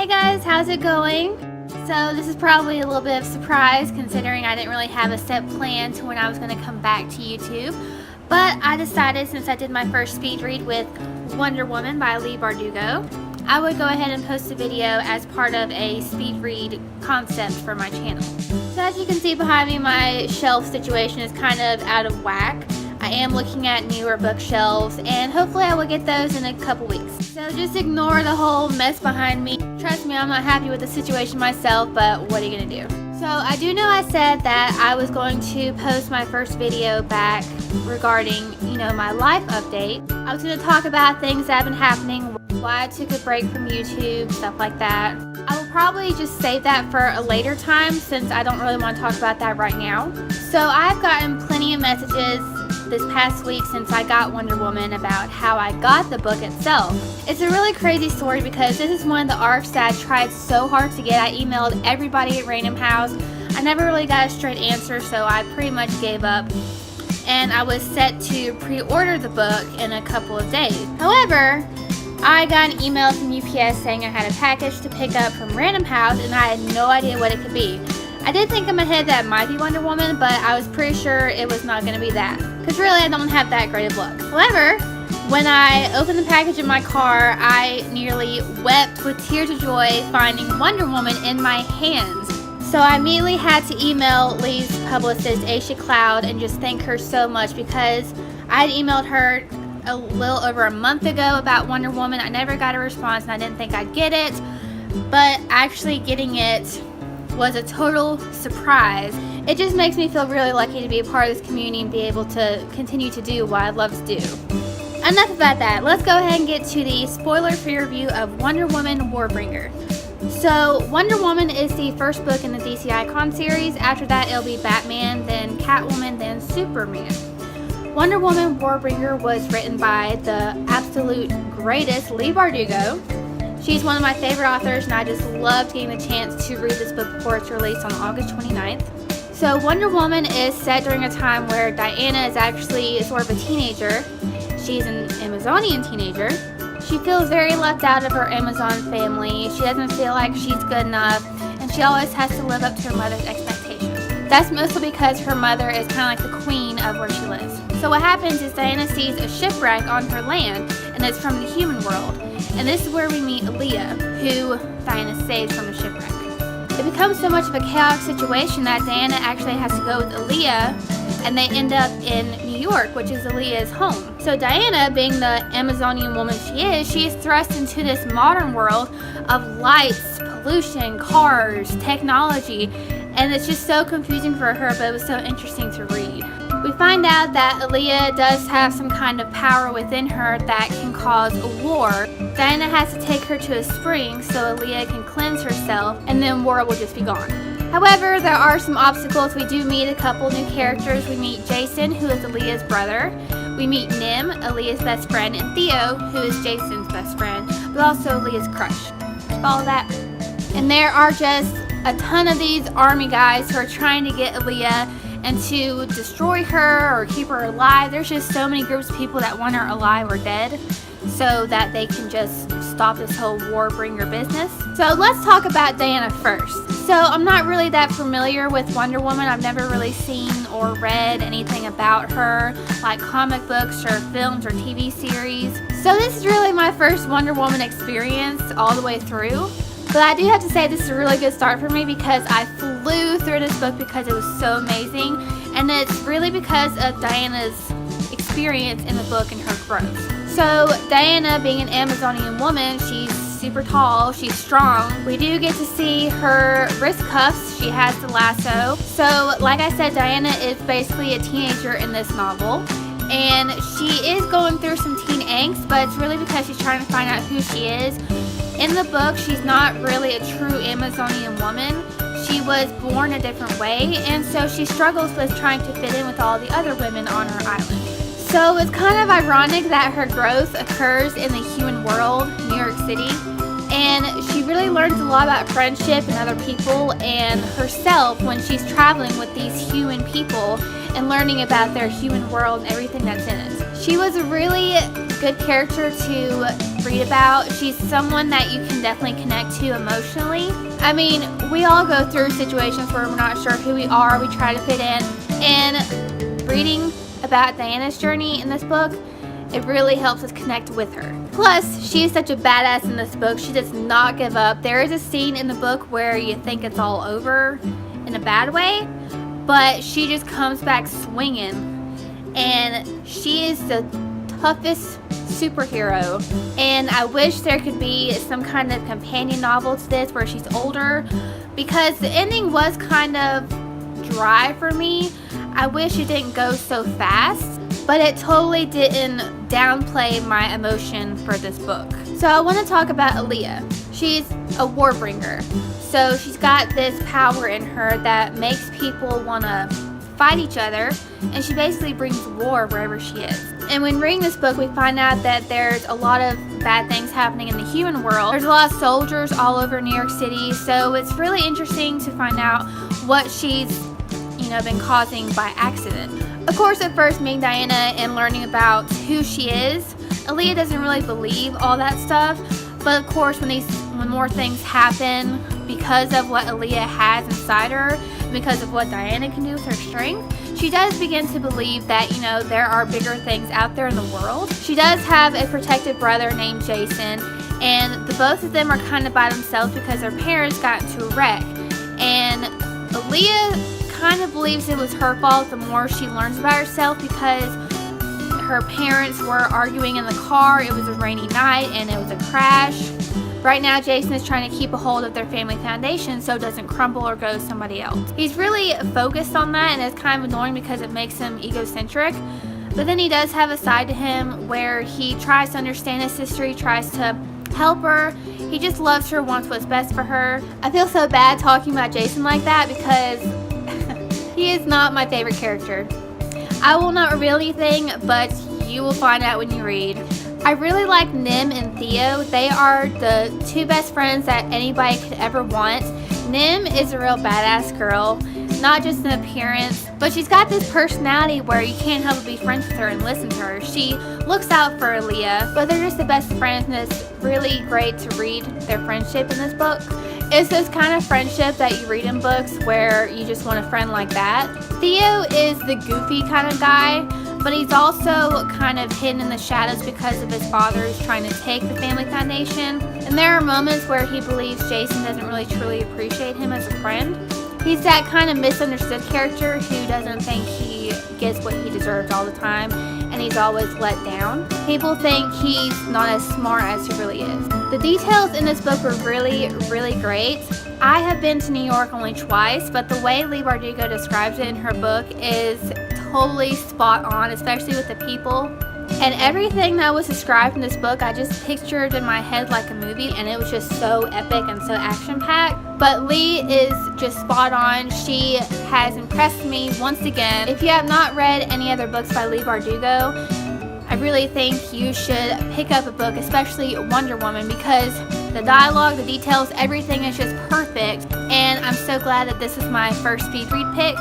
Guys, how's it going? So this is probably a little bit of a surprise considering I didn't really have a set plan to when I was going to come back to YouTube. But I decided, since I did my first speed read with Wonder Woman by Leigh Bardugo, I would go ahead and post a video as part of a speed read concept for my channel. So as you can see behind me, my shelf situation is kind of out of whack. I am looking at newer bookshelves and hopefully I will get those in a couple weeks. So just ignore the whole mess behind me. Trust me, I'm not happy with the situation myself, but what are you gonna do? So I do know I said that I was going to post my first video back regarding, my life update. I was going to talk about things that have been happening, why I took a break from YouTube, stuff like that. I will probably just save that for a later time since I don't really want to talk about that right now. So I've gotten plenty of messages this past week since I got Wonder Woman about how I got the book itself. It's a really crazy story because this is one of the arcs that I tried so hard to get. I emailed everybody at Random House. I never really got a straight answer, so I pretty much gave up. And I was set to pre-order the book in a couple of days. However, I got an email from UPS saying I had a package to pick up from Random House and I had no idea what it could be. I did think in my head that it might be Wonder Woman, but I was pretty sure it was not going to be that. Because really, I don't have that great of luck. However, when I opened the package in my car, I nearly wept with tears of joy finding Wonder Woman in my hands. So I immediately had to email Leigh's publicist, Aisha Cloud, and just thank her so much because I had emailed her a little over a month ago about Wonder Woman. I never got a response and I didn't think I'd get it. But actually getting it was a total surprise. It just makes me feel really lucky to be a part of this community and be able to continue to do what I love to do. Enough about that. Let's go ahead and get to the spoiler-free review of Wonder Woman Warbringer. So Wonder Woman is the first book in the DC Icon series. After that it'll be Batman, then Catwoman, then Superman. Wonder Woman Warbringer was written by the absolute greatest Leigh Bardugo. She's one of my favorite authors and I just loved getting the chance to read this book before it's released on August 29th. So Wonder Woman is set during a time where Diana is actually sort of a teenager. She's an Amazonian teenager. She feels very left out of her Amazon family. She doesn't feel like she's good enough and she always has to live up to her mother's expectations. That's mostly because her mother is kind of like the queen of where she lives. So what happens is Diana sees a shipwreck on her land and it's from the human world. And this is where we meet Leah, who Diana saves from the shipwreck. It becomes so much of a chaotic situation that Diana actually has to go with Aaliyah, and they end up in New York, which is Aaliyah's home. So Diana, being the Amazonian woman she is thrust into this modern world of lights, pollution, cars, technology, and it's just so confusing for her, but it was so interesting to read. We find out that Aaliyah does have some kind of power within her that can cause a war. Diana has to take her to a spring so Aaliyah can cleanse herself and then war will just be gone. However, there are some obstacles. We do meet a couple new characters. We meet Jason, who is Aaliyah's brother. We meet Nim, Aaliyah's best friend, and Theo, who is Jason's best friend, but also Aaliyah's crush. Follow that? And there are just a ton of these army guys who are trying to get Aaliyah and to destroy her or keep her alive. There's just so many groups of people that want her alive or dead so that they can just stop this whole Warbringer business. So let's talk about Diana first. So I'm not really that familiar with Wonder Woman. I've never really seen or read anything about her, like comic books or films or TV series. So this is really my first Wonder Woman experience all the way through. But I do have to say this is a really good start for me because I flew through this book because it was so amazing. And it's really because of Diana's experience in the book and her growth. So Diana, being an Amazonian woman, she's super tall, she's strong. We do get to see her wrist cuffs. She has the lasso. So like I said, Diana is basically a teenager in this novel. And she is going through some teen angst, but it's really because she's trying to find out who she is. In the book, she's not really a true Amazonian woman. She was born a different way, and so she struggles with trying to fit in with all the other women on her island. So it's kind of ironic that her growth occurs in the human world, New York City, and she really learns a lot about friendship and other people and herself when she's traveling with these human people and learning about their human world and everything that's in it. She was a really good character to read about. She's someone that you can definitely connect to emotionally. I mean, we all go through situations where we're not sure who we are, we try to fit in, and reading about Diana's journey in this book, it really helps us connect with her. Plus, she is such a badass in this book. She does not give up. There is a scene in the book where you think it's all over in a bad way, but she just comes back swinging, and she is the toughest superhero. And I wish there could be some kind of companion novel to this where she's older, because the ending was kind of dry for me. I wish it didn't go so fast, but it totally didn't downplay my emotion for this book. So I want to talk about Leigh. She's a Warbringer. So she's got this power in her that makes people want to fight each other, and she basically brings war wherever she is. And when reading this book, we find out that there's a lot of bad things happening in the human world. There's a lot of soldiers all over New York City, so it's really interesting to find out what she's, been causing by accident. Of course, at first, meeting Diana and learning about who she is, Leigh doesn't really believe all that stuff. But of course, when more things happen because of what Leigh has inside her, because of what Diana can do with her strength, she does begin to believe that, there are bigger things out there in the world. She does have a protected brother named Jason, and the both of them are kind of by themselves because their parents got into a wreck. And Leigh kind of believes it was her fault the more she learns about herself, because her parents were arguing in the car. It was a rainy night and it was a crash. Right now, Jason is trying to keep a hold of their family foundation so it doesn't crumble or go to somebody else. He's really focused on that, and it's kind of annoying because it makes him egocentric. But then he does have a side to him where he tries to understand his sister, he tries to help her. He just loves her, wants what's best for her. I feel so bad talking about Jason like that because he is not my favorite character. I will not reveal anything, but you will find out when you read. I really like Nim and Theo. They are the two best friends that anybody could ever want. Nim is a real badass girl, not just in appearance, but she's got this personality where you can't help but be friends with her and listen to her. She looks out for Leigh, but they're just the best friends, and it's really great to read their friendship in this book. It's this kind of friendship that you read in books where you just want a friend like that. Theo is the goofy kind of guy, but he's also kind of hidden in the shadows because of his father who's trying to take the family foundation. And there are moments where he believes Jason doesn't really truly appreciate him as a friend. He's that kind of misunderstood character who doesn't think he gets what he deserves all the time, and he's always let down. People think he's not as smart as he really is. The details in this book are really, really great. I have been to New York only twice, but the way Leigh Bardugo describes it in her book is totally spot on, especially with the people. And everything that was described in this book, I just pictured in my head like a movie, and it was just so epic and so action-packed. But Leigh is just spot on. She has impressed me once again. If you have not read any other books by Leigh Bardugo, I really think you should pick up a book, especially Wonder Woman, because the dialogue, the details, everything is just perfect. And I'm so glad that this is my first speed read pick.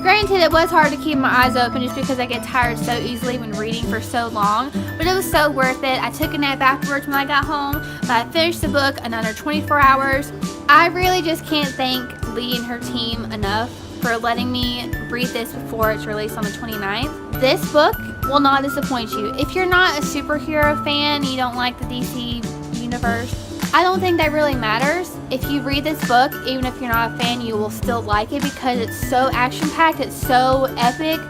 Granted, it was hard to keep my eyes open just because I get tired so easily when reading for so long, but it was so worth it. I took a nap afterwards when I got home, but I finished the book in under 24 hours. I really just can't thank Leigh and her team enough for letting me read this before it's released on the 29th. This book will not disappoint you. If you're not a superhero fan, you don't like the DC universe, I don't think that really matters. If you read this book, even if you're not a fan, you will still like it because it's so action-packed, it's so epic,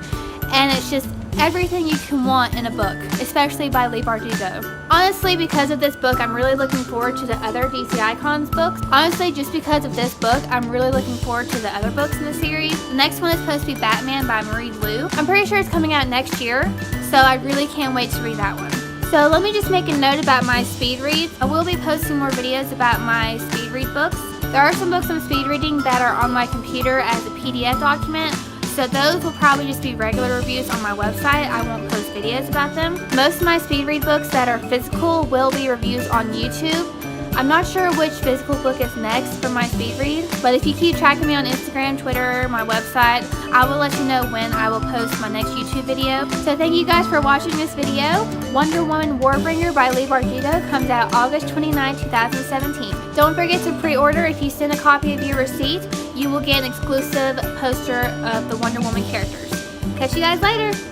and it's just everything you can want in a book, especially by Leigh Bardugo. Honestly, because of this book, I'm really looking forward to the other DC Icons books. Honestly, just because of this book, I'm really looking forward to the other books in the series. The next one is supposed to be Batman by Marie Lu. I'm pretty sure it's coming out next year, so I really can't wait to read that one. So let me just make a note about my speed reads. I will be posting more videos about my speed read books. There are some books I'm speed reading that are on my computer as a PDF document, so those will probably just be regular reviews on my website. I won't post videos about them. Most of my speed read books that are physical will be reviews on YouTube, I'm not sure which physical book is next for my speed read, but if you keep tracking me on Instagram, Twitter, my website, I will let you know when I will post my next YouTube video. So thank you guys for watching this video. Wonder Woman Warbringer by Leigh Bardugo comes out August 29, 2017. Don't forget to pre-order. If you send a copy of your receipt, you will get an exclusive poster of the Wonder Woman characters. Catch you guys later!